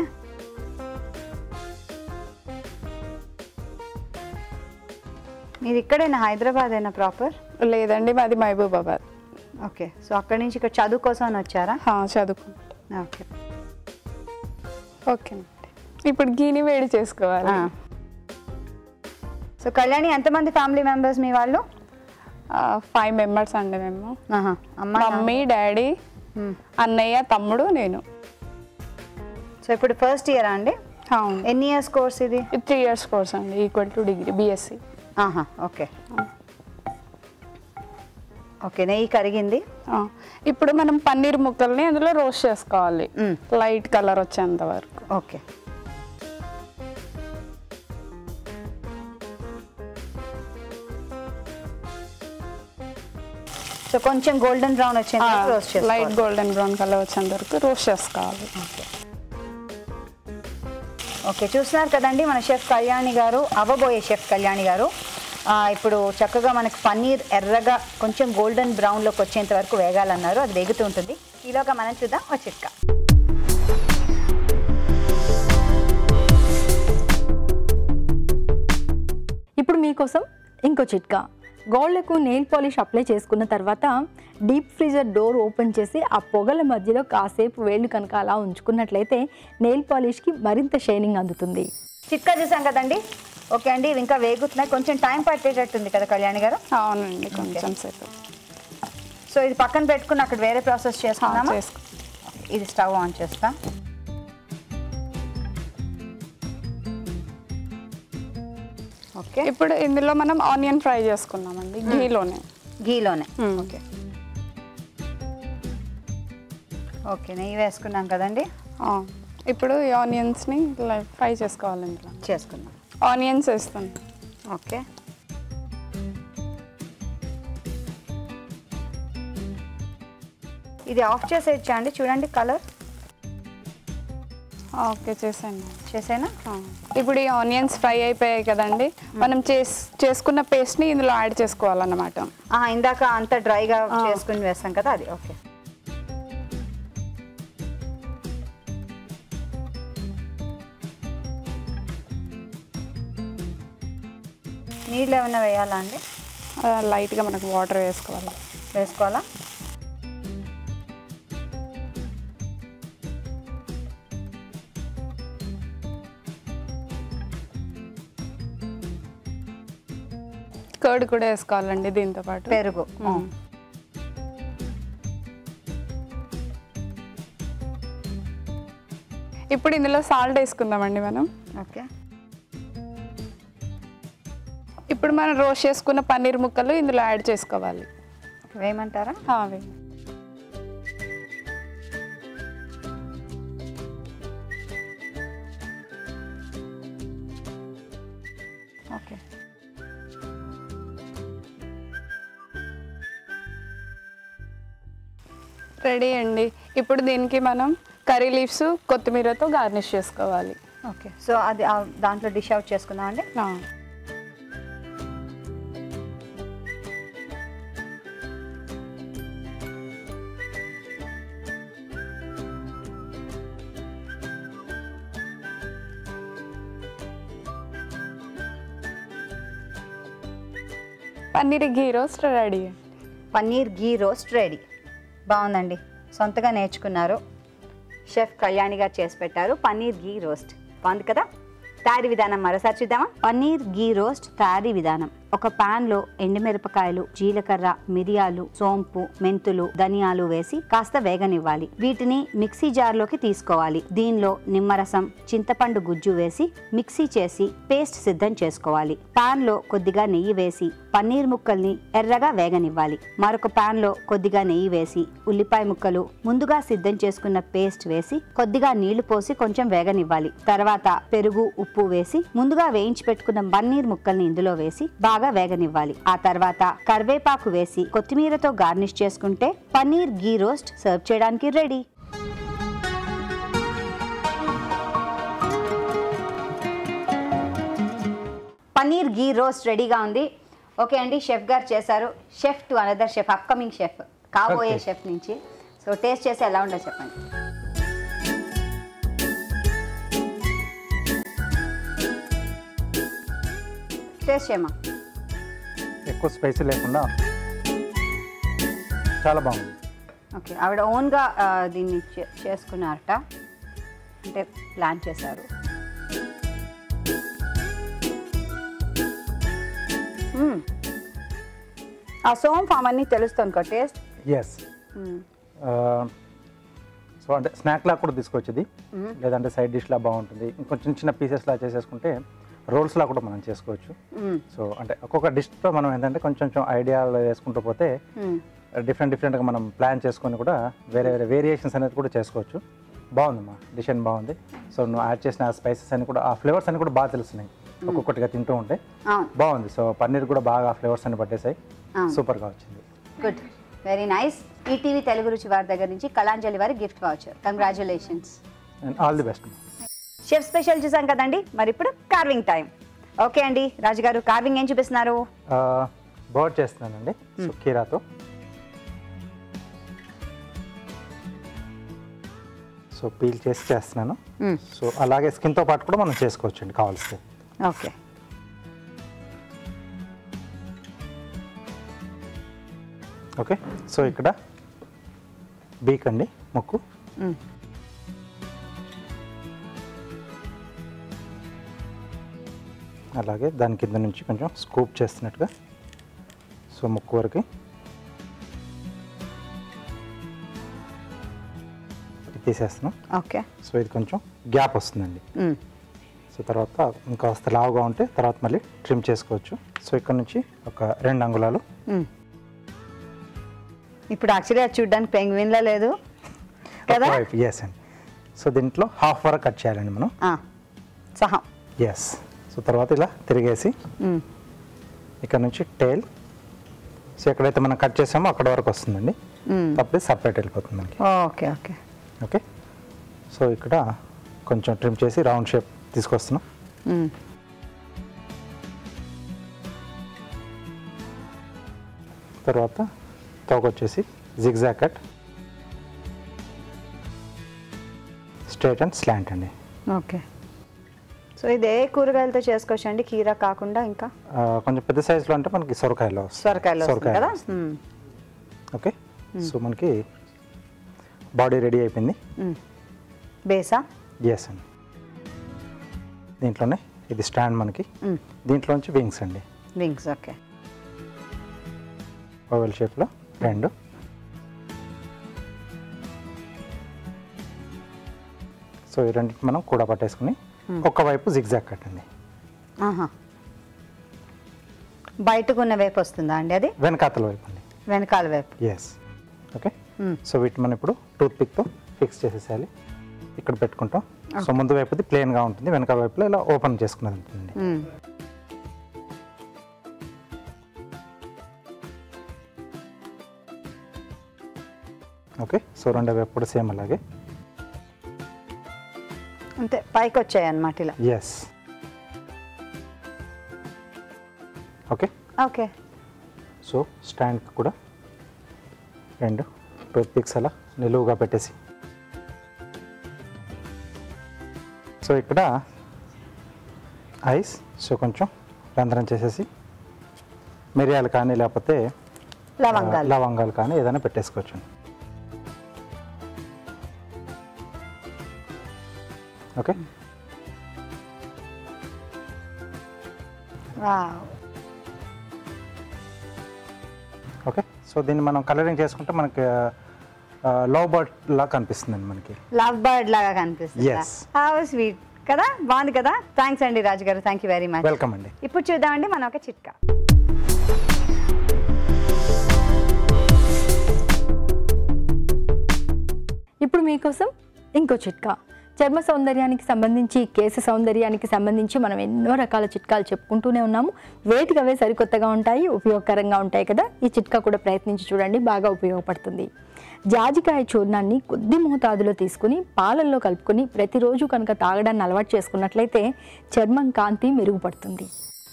మీది ఇక్కడైనా హైదరాబాద్ అయినా ప్రాపర్? లేదండి, మాది మహబూబాబాద్. ఓకే, సో అక్కడి నుంచి ఇక్కడ చదువు కోసం అని వచ్చారా? చదువుకుంటా. ఓకే ఓకే, ఇప్పుడు గీని వేడి చేసుకోవాలి. సో కళ్యాణి, ఎంతమంది ఫ్యామిలీ మెంబర్స్ మీ వాళ్ళు? 5 మెంబర్స్ అండి మేము. మమ్మీ, డాడీ, అన్నయ్య, తమ్ముడు, నేను. సో ఇప్పుడు ఫస్ట్ ఇయర్ అండి? ఎన్ని ఇయర్స్ కోర్స్ ఇది? 3 ఇయర్స్ కోర్స్ అండి, equal to degree, BSc. Okay okay, నెయ్యి కరిగింది. ఇప్పుడు మనం పన్నీర్ ముక్కల్ని అందులో రోస్ట్ చేసుకోవాలి, లైట్ కలర్ వచ్చేంత వరకు. ఓకే, సో కొంచెం గోల్డెన్ బ్రౌన్ వచ్చేంత వరకు రోస్ట్ చేసుకోవాలి. లైట్ గోల్డెన్ బ్రౌన్ కలర్ వచ్చేంత వరకు రోస్ట్ చేసుకోవాలి. ఓకే, చూస్తున్నారు కదండి మన షెఫ్ కళ్యాణి గారు, అవ్వబోయే షెఫ్ కళ్యాణి గారు. ఇప్పుడు చక్కగా మనకు పన్నీర్ ఎర్రగా కొంచెం గోల్డెన్ బ్రౌన్లోకి వచ్చేంత వరకు వేగాలన్నారు. అది వేగుతూ ఉంటుంది. ఈలోగా మనం చూద్దాం ఓ చిట్కా. ఇప్పుడు మీకోసం ఇంకో చిట్కా. గోళ్లకు నెయిల్ పాలిష్ అప్లై చేసుకున్న తర్వాత డీప్ ఫ్రీజర్ డోర్ ఓపెన్ చేసి ఆ పొగల మధ్యలో కాసేపు వేళ్ళు కనుక అలా ఉంచుకున్నట్లయితే నెయిల్ పాలిష్కి మరింత షైనింగ్ అందుతుంది. చిట్కా చూసాం కదండి. ఓకే అండి, ఇవి ఇంకా వేగుతున్నాయి, కొంచెం టైం పట్టేటట్టుంది కదా కళ్యాణి గారు? అవునండి, కొంచెం సేపు. సో ఇది పక్కన పెట్టుకుని అక్కడ వేరే ప్రాసెస్ చేసుకున్నామా? ఇది స్టవ్ ఆన్ చేస్తా. ఓకే, ఇప్పుడు ఇందులో మనం ఆనియన్ ఫ్రై చేసుకున్నామండి ఘీలోనే. ఓకే ఓకే, నెయ్యి వేసుకున్నాం కదండి. ఇప్పుడు ఈ ఆనియన్స్ని ఇలా ఫ్రై చేసుకోవాలి. ఇందులో చేసుకున్నాం. ఆనియన్స్ వేస్తాను. ఓకే, ఇది ఆఫ్ చేసేయచ్చా అండి? చూడండి కలర్. ఓకే, చేసేనా? ఇప్పుడు ఈ ఆనియన్స్ ఫ్రై అయిపోయాయి కదండి, మనం చేసుకున్న పేస్ట్ని ఇందులో యాడ్ చేసుకోవాలన్నమాట. ఇందాక అంతా డ్రైగా చేసుకుని వేస్తాం కదా, అది. ఓకే, నీళ్ళు ఏమైనా వేయాలా అండి? లైట్గా మనకు వాటర్ వేసుకోవాలా? కర్డ్ కూడా వేసుకోవాలండి దీంతో పాటు. పెరుగు. ఇప్పుడు ఇందులో సాల్ట్ వేసుకుందామండి మనం. ఓకే, ఇప్పుడు మనం రోస్ట్ చేసుకున్న పన్నీర్ ముక్కలు ఇందులో యాడ్ చేసుకోవాలి. వేయమంటారా? ఓకే, రెడీ అండి. ఇప్పుడు దీనికి మనం కర్రీ లీవ్స్ కొత్తిమీరతో గార్నిష్ చేసుకోవాలి. ఓకే, సో అది దాంట్లో డిష్ అవుట్ చేసుకుందాం అండి. పన్నీర్ ఘీ రోస్ట్ రెడీ. పన్నీర్ ఘీ రోస్ట్ రెడీ. బాగుందండి, సొంతగా నేర్చుకున్నారు. షెఫ్ కళ్యాణి గారు చేసి పెట్టారు పన్నీర్ ఘీ రోస్ట్. బాగుంది కదా? తయారీ విధానం మరోసారి చూద్దామా? పన్నీర్ ఘీ రోస్ట్ తయారీ విధానం. ఒక పాన్ లో ఎండుమిరపకాయలు, జీలకర్ర, మిరియాలు, సోంపు, మెంతులు, ధనియాలు వేసి కాస్త వేగనివ్వాలి. వీటిని మిక్సీ జార్ లోకి తీసుకోవాలి. దీనిలో నిమ్మరసం, చింతపండు గుజ్జు వేసి మిక్సీ చేసి పేస్ట్ సిద్ధం చేసుకోవాలి. పాన్ లో కొద్దిగా నెయ్యి వేసి పన్నీర్ ముక్కల్ని ఎర్రగా వేగనివ్వాలి. మరొక పాన్ లో కొద్దిగా నెయ్యి వేసి ఉల్లిపాయ ముక్కలు, ముందుగా సిద్ధం చేసుకున్న పేస్ట్ వేసి కొద్దిగా నీళ్లు పోసి కొంచెం వేగనివ్వాలి. తర్వాత పెరుగు, ఉప్పు వేసి ముందుగా వేయించి పెట్టుకున్న పన్నీర్ ముక్కల్ని ఇందులో వేసి బాగా వేగనివ్వాలి. ఆ తర్వాత కరివేపాకు వేసి కొత్తిమీరతో గార్నిష్ చేసుకుంటే పన్నీర్ ఘీ రోస్ట్ సర్వ్ చేయడానికి రెడీ. పన్నీర్ ఘీ రోస్ట్ రెడీగా ఉంది. ఓకే అండి, షెఫ్ గారు చేశారు. Chef to another chef, upcoming chef, కాబోయే షెఫ్ నుంచి. సో టేస్ట్ చేసి ఎలా ఉండదు చెప్పండి. టేస్ట్ చేయమా. ఎక్కువ స్పైసీ లేకుండా చాలా బాగుంది. ఓకే, ఆవిడ ఓన్గా దీన్ని చేసుకున్నారట, అంటే ప్లాన్ చేశారు. ఆ సోమ్ ఫామ్ అన్నీ తెలుస్తుంది కదా టేస్ట్. ఎస్, సో అంటే స్నాక్ లా కూడా తీసుకోవచ్చుది, లేదంటే సైడ్ డిష్ లా బాగుంటుంది. ఇంకొంచెం చిన్న పీసెస్ లా చేసేసుకుంటే రోల్స్ లా కూడా మనం చేసుకోవచ్చు. సో అంటే ఒక్కొక్క డిష్తో మనం ఏంటంటే కొంచెం ఐడియాలు వేసుకుంటూ పోతే డిఫరెంట్గా మనం ప్లాన్ చేసుకొని కూడా వేరే వేరియేషన్స్ అనేది కూడా చేసుకోవచ్చు. బాగుందమ్మా, డిష్ అని బాగుంది. సో నువ్వు యాడ్ చేసిన ఆ స్పైసెస్ అని కూడా, ఆ ఫ్లేవర్స్ అన్ని కూడా బాగా తెలుస్తున్నాయి ఒక్కొక్కటిగా తింటూ ఉంటే. బాగుంది. సో పన్నీర్ కూడా బాగా ఫ్లేవర్స్ అన్ని పట్టేసాయి, సూపర్గా వచ్చింది. Good, very nice. ETV Telugu రుచి వారి దగ్గర నుంచి కళాంజలి వారి gift voucher. Congratulations and all the best. Chef special చూసాం కదండి, మరి ఇప్పుడు కార్వింగ్ టైం. ఓకే అండి, రాజుగారు కార్వింగ్ ఏం చూపిస్తున్నారు? బర్డ్ చేస్తున్నానండి, సో కీరాతో. సో పీల్ చేసి చేస్తున్నాను. సో అలాగే స్కిన్తో పాటు కూడా మనం చేసుకోవచ్చండి కావాల్సి. ఓకే. ఓకే, సో ఇక్కడ బీక్ అండి, ముక్కు. అలాగే దాని కింద నుంచి కొంచెం స్కూప్ చేస్తున్నట్టుగా సో ముక్కు వరకు తీసేస్తున్నాం. ఓకే. సో ఇది కొంచెం గ్యాప్ వస్తుందండి. సో తర్వాత ఇంకా వస్తే లావుగా ఉంటే తర్వాత మళ్ళీ ట్రిమ్ చేసుకోవచ్చు. సో ఇక్కడ నుంచి ఒక 2 అంగుళాలు. ఇప్పుడు యాక్చువల్లీ అది చూడడానికి పెంగ్విన్లా లేదు కదా? ఎస్ అండి. సో దీంట్లో హాఫ్ వరకు కట్ చేయాలండి మనం. సహం. ఎస్. సో తర్వాత ఇలా తిరిగేసి ఇక్కడ నుంచి టైల్, సో ఎక్కడైతే మనం కట్ చేసామో అక్కడ వరకు వస్తుందండి. అప్పుడే సపరేట్ వెళ్ళిపోతుంది మనకి. Okay okay okay. సో ఇక్కడ కొంచెం ట్రిమ్ చేసి రౌండ్ షేప్ తీసుకొస్తున్నాం. తర్వాత తోక వచ్చేసి zigzag cut, straight and slant అండి. ఓకే. సో ఇది ఏ కూరగాయలతో చేసుకోవచ్చు అండి, కీరా కాకుండా? ఇంకా కొంచెం పెద్ద సైజులో అంటే మనకి సొరకాయలో వస్తుంది కదా. ఓకే. సో మనకి బాడీ రెడీ అయిపోయింది. బేసా? ఎస్ అండి. దీంట్లోనే ఇది స్టాండ్ మనకి, దీంట్లోంచి వింగ్స్ అండి. వింగ్స్. ఓకే. ఓవెల్ షేప్లో 2. సో ఈ రెండింటి మనం కూడా పట్టేసుకుని ఒకవైపు జిగ్జాగ్ కట్ అండి. బయటకు ఉన్న వైపు వస్తుందా అండి అది? వెనకాతల వైపు అండి. వెనకాల వైపు. ఎస్. ఓకే. సో వీటిని మనం ఇప్పుడు టూత్ పిక్తో ఫిక్స్ చేసేసేయాలి. ఇక్కడ పెట్టుకుంటాం. సో ముందు వైపుది ప్లెయిన్గా ఉంటుంది, వెనకాల వైపులో ఇలా ఓపెన్ చేసుకున్నది ఉంటుంది. ఓకే. సో రెండో వైపు కూడా సేమ్ అలాగే. అంతే, పైకి వచ్చాయి అన్నమాట ఇలా. ఎస్. ఓకే. ఓకే. సో స్టాండ్కి కూడా 2 టూత్ పిక్స్ అలా నిలువుగా పెట్టేసి, సో ఇక్కడ ఐస్ సో కొంచెం రంధ్రం చేసేసి మిరియాలు కానీ లేకపోతే లవంగాలు కానీ ఏదైనా పెట్టేసుకోవచ్చు. ఓకే. ఓకే. సో దీన్ని మనం కలరింగ్ చేసుకుంటే మనకి లవ్ బర్డ్ లాగా కనిపిస్తుందండి. మనకి లవ్ బర్డ్ లాగా కనిపిస్తుంది. హౌ స్వీట్ కదా, బాగుంది కదా. థ్యాంక్స్ అండి రాజు గారు, thank you very much. Welcome అండి. ఇప్పుడు చూద్దామండి మనం ఒక చిట్కా. ఇప్పుడు మీకోసం ఇంకో చిట్కా. చర్మ సౌందర్యానికి సంబంధించి, కేశ సౌందర్యానికి సంబంధించి మనం ఎన్నో రకాల చిట్కాలు చెప్పుకుంటూనే ఉన్నాము. వేటికవే సరికొత్తగా ఉంటాయి, ఉపయోగకరంగా ఉంటాయి కదా. ఈ చిట్కా కూడా ప్రయత్నించి చూడండి, బాగా ఉపయోగపడుతుంది. జాజికాయ చూర్ణాన్ని కొద్ది మోతాదులో తీసుకుని పాలల్లో కలుపుకొని ప్రతిరోజు కనుక తాగడాన్ని అలవాటు చేసుకున్నట్లయితే చర్మం కాంతి మెరుగుపడుతుంది.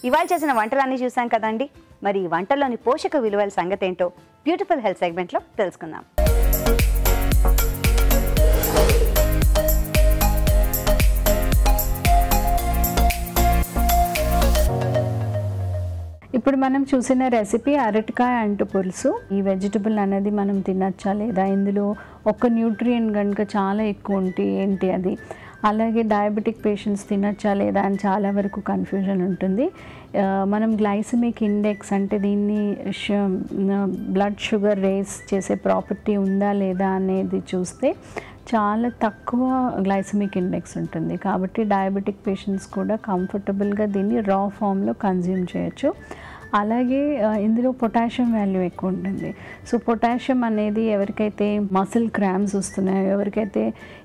ఇవాళ చేసిన వంటలన్నీ చూసాం కదండి. మరి ఈ వంటల్లోని పోషక విలువల సంగతి ఏంటో బ్యూటిఫుల్ హెల్త్ సెగ్మెంట్లో తెలుసుకుందాం. ఇప్పుడు మనం చూసిన రెసిపీ అరటికాయ అంటు పులుసు. ఈ వెజిటబుల్ అనేది మనం తినచ్చా లేదా, ఇందులో ఒక న్యూట్రియంట్ కనుక చాలా ఎక్కువ ఉంటే ఏంటి అది, అలాగే డయాబెటిక్ పేషెంట్స్ తినచ్చా లేదా అని చాలా వరకు కన్ఫ్యూజన్ ఉంటుంది. మనం గ్లైసమిక్ ఇండెక్స్ అంటే దీన్ని బ్లడ్ షుగర్ రేస్ చేసే ప్రాపర్టీ ఉందా లేదా అనేది చూస్తే చాలా తక్కువ గ్లైసమిక్ ఇండెక్స్ ఉంటుంది. కాబట్టి డయాబెటిక్ పేషెంట్స్ కూడా కంఫర్టబుల్గా దీన్ని రా ఫామ్లో కన్జ్యూమ్ చేయొచ్చు. అలాగే ఇందులో పొటాషియం వాల్యూ ఎక్కువ ఉంటుంది. సో పొటాషియం అనేది ఎవరికైతే మసిల్ క్రామ్స్ వస్తున్నాయో, ఎవరికైతే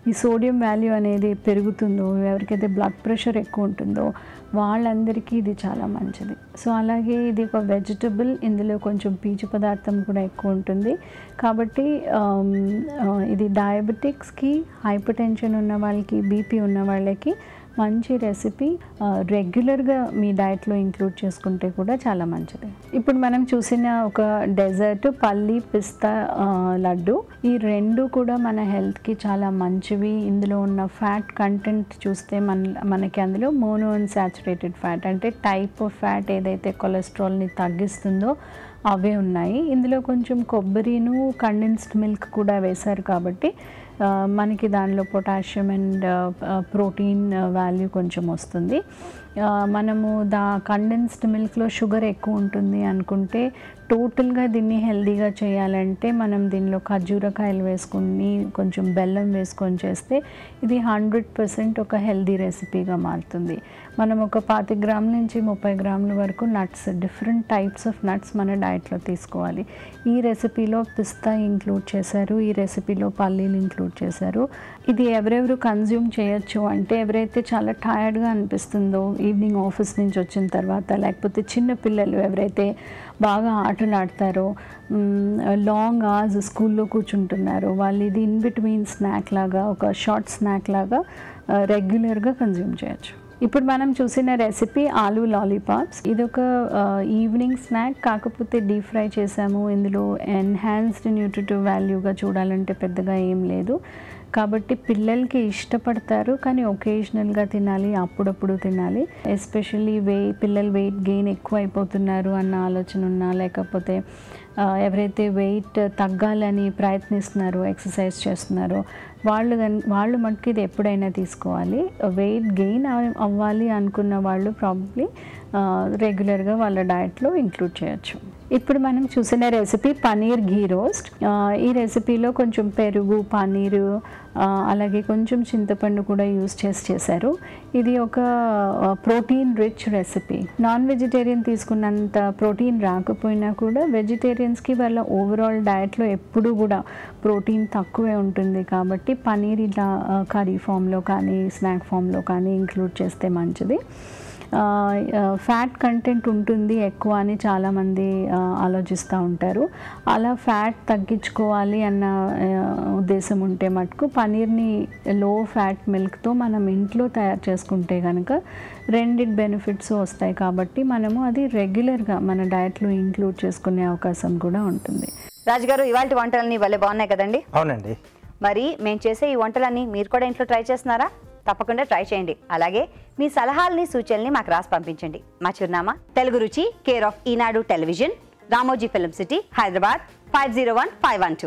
ఈ సోడియం వాల్యూ అనేది పెరుగుతుందో, ఎవరికైతే బ్లడ్ ప్రెషర్ ఎక్కువ ఉంటుందో వాళ్ళందరికీ ఇది చాలా మంచిది. సో అలాగే ఇది ఒక వెజిటబుల్, ఇందులో కొంచెం పీచు పదార్థం కూడా ఎక్కువ ఉంటుంది. కాబట్టి ఇది డయాబెటిక్స్కి, హైపర్ టెన్షన్ ఉన్న వాళ్ళకి, బీపీ ఉన్న వాళ్ళకి మంచి రెసిపీ. రెగ్యులర్గా మీ డైట్లో ఇంక్లూడ్ చేసుకుంటే కూడా చాలా మంచిది. ఇప్పుడు మనం చూసిన ఒక డెజర్ట్ పల్లి పిస్తా లడ్డు, ఈ రెండు కూడా మన హెల్త్కి చాలా మంచివి. ఇందులో ఉన్న ఫ్యాట్ కంటెంట్ చూస్తే మనకి అందులో మోనో అన్సాచురేటెడ్ ఫ్యాట్ అంటే టైప్ ఆఫ్ ఫ్యాట్ ఏదైతే కొలెస్ట్రాల్ని తగ్గిస్తుందో అవే ఉన్నాయి. ఇందులో కొంచెం కొబ్బరిను కండెన్స్డ్ మిల్క్ కూడా వేశారు కాబట్టి మనకి దానిలో పొటాషియం అండ్ ప్రోటీన్ వాల్యూ కొంచెం వస్తుంది. మనము కండెన్స్డ్ మిల్క్లో షుగర్ ఎక్కువ ఉంటుంది అనుకుంటే టోటల్గా దీన్ని హెల్దీగా చేయాలంటే మనం దీనిలో ఖర్జూరకాయలు వేసుకుని కొంచెం బెల్లం వేసుకొని చేస్తే ఇది 100% ఒక హెల్దీ రెసిపీగా మారుతుంది. మనం ఒక 25 గ్రాముల నుంచి 30 గ్రాముల వరకు nuts, different types of nuts మన డైట్లో తీసుకోవాలి. ఈ రెసిపీలో పిస్తా ఇంక్లూడ్ చేశారు, ఈ రెసిపీలో పల్లీలు ఇంక్లూడ్ చేశారు. ఇది ఎవరెవరు కన్జ్యూమ్ చేయొచ్చు అంటే ఎవరైతే చాలా టైర్డ్గా అనిపిస్తుందో ఈవినింగ్ ఆఫీస్ నుంచి వచ్చిన తర్వాత, లేకపోతే చిన్న పిల్లలు ఎవరైతే బాగా ఆటలు ఆడతారో, లాంగ్ అవర్స్ స్కూల్లో కూర్చుంటున్నారో వాళ్ళు ఇది ఇన్ బిట్వీన్ స్నాక్ లాగా, ఒక షార్ట్ స్నాక్ లాగా రెగ్యులర్గా కన్జ్యూమ్ చేయొచ్చు. ఇప్పుడు మనం చూసిన రెసిపీ ఆలూ లాలీపాప్స్. ఇది ఒక ఈవినింగ్ స్నాక్, కాకపోతే డీప్ ఫ్రై చేసాము. ఇందులో ఎన్హాన్స్డ్ న్యూట్రిటివ్ వాల్యూగా చూడాలంటే పెద్దగా ఏం లేదు కాబట్టి పిల్లలకి ఇష్టపడతారు. కానీ ఒకేషనల్గా తినాలి, అప్పుడప్పుడు తినాలి. ఎస్పెషల్లీ పిల్లలు వెయిట్ గెయిన్ ఎక్కువ అయిపోతున్నారు అన్న ఆలోచన ఉన్నా, లేకపోతే ఎవరైతే వెయిట్ తగ్గాలని ప్రయత్నిస్తున్నారో, ఎక్సర్సైజ్ చేస్తున్నారో వాళ్ళు మటుకు ఇది ఎప్పుడైనా తీసుకోవాలి. వెయిట్ గెయిన్ అవ్వాలి అనుకున్న వాళ్ళు ప్రాబబ్లీ రెగ్యులర్గా వాళ్ళ డైట్లో ఇంక్లూడ్ చేయొచ్చు. ఇప్పుడు మనం చూసిన రెసిపీ పనీర్ ఘీ రోస్ట్. ఈ రెసిపీలో కొంచెం పెరుగు, పనీరు, అలాగే కొంచెం చింతపండు కూడా యూజ్ చేశారు. ఇది ఒక protein rich recipe. Non vegetarian తీసుకున్నంత ప్రోటీన్ రాకపోయినా కూడా వెజిటేరియన్స్కి వాళ్ళ ఓవరాల్ డయట్లో ఎప్పుడూ కూడా ప్రోటీన్ తక్కువే ఉంటుంది కాబట్టి పనీర్ ఇలా కర్రీ ఫామ్లో కానీ స్నాక్ ఫామ్లో కానీ ఇంక్లూడ్ చేస్తే మంచిది. ఫ్యాట్ కంటెంట్ ఉంటుంది ఎక్కువ అని చాలామంది ఆలోచిస్తూ ఉంటారు. అలా ఫ్యాట్ తగ్గించుకోవాలి అన్న ఉద్దేశం ఉంటే మటుకు పనీర్ని లో ఫ్యాట్ మిల్క్తో మనం ఇంట్లో తయారు చేసుకుంటే కనుక రెండిటి బెనిఫిట్స్ వస్తాయి కాబట్టి మనము అది రెగ్యులర్గా మన డయట్లో ఇంక్లూడ్ చేసుకునే అవకాశం కూడా ఉంటుంది. రాజుగారు, ఇవాళ వంటలన్నీ భలే బాగున్నాయి కదండి? అవునండి. మరి మేము చేసే ఈ వంటలన్నీ మీరు కూడా ఇంట్లో ట్రై చేస్తున్నారా? తప్పకుండా ట్రై చేయండి. అలాగే మీ సలహాలని, సూచనల్ని మాకు రాసి పంపించండి. మా చిరునామా తెలుగు రుచి, care of Eenadu television, Ramoji film city, Hyderabad 501512.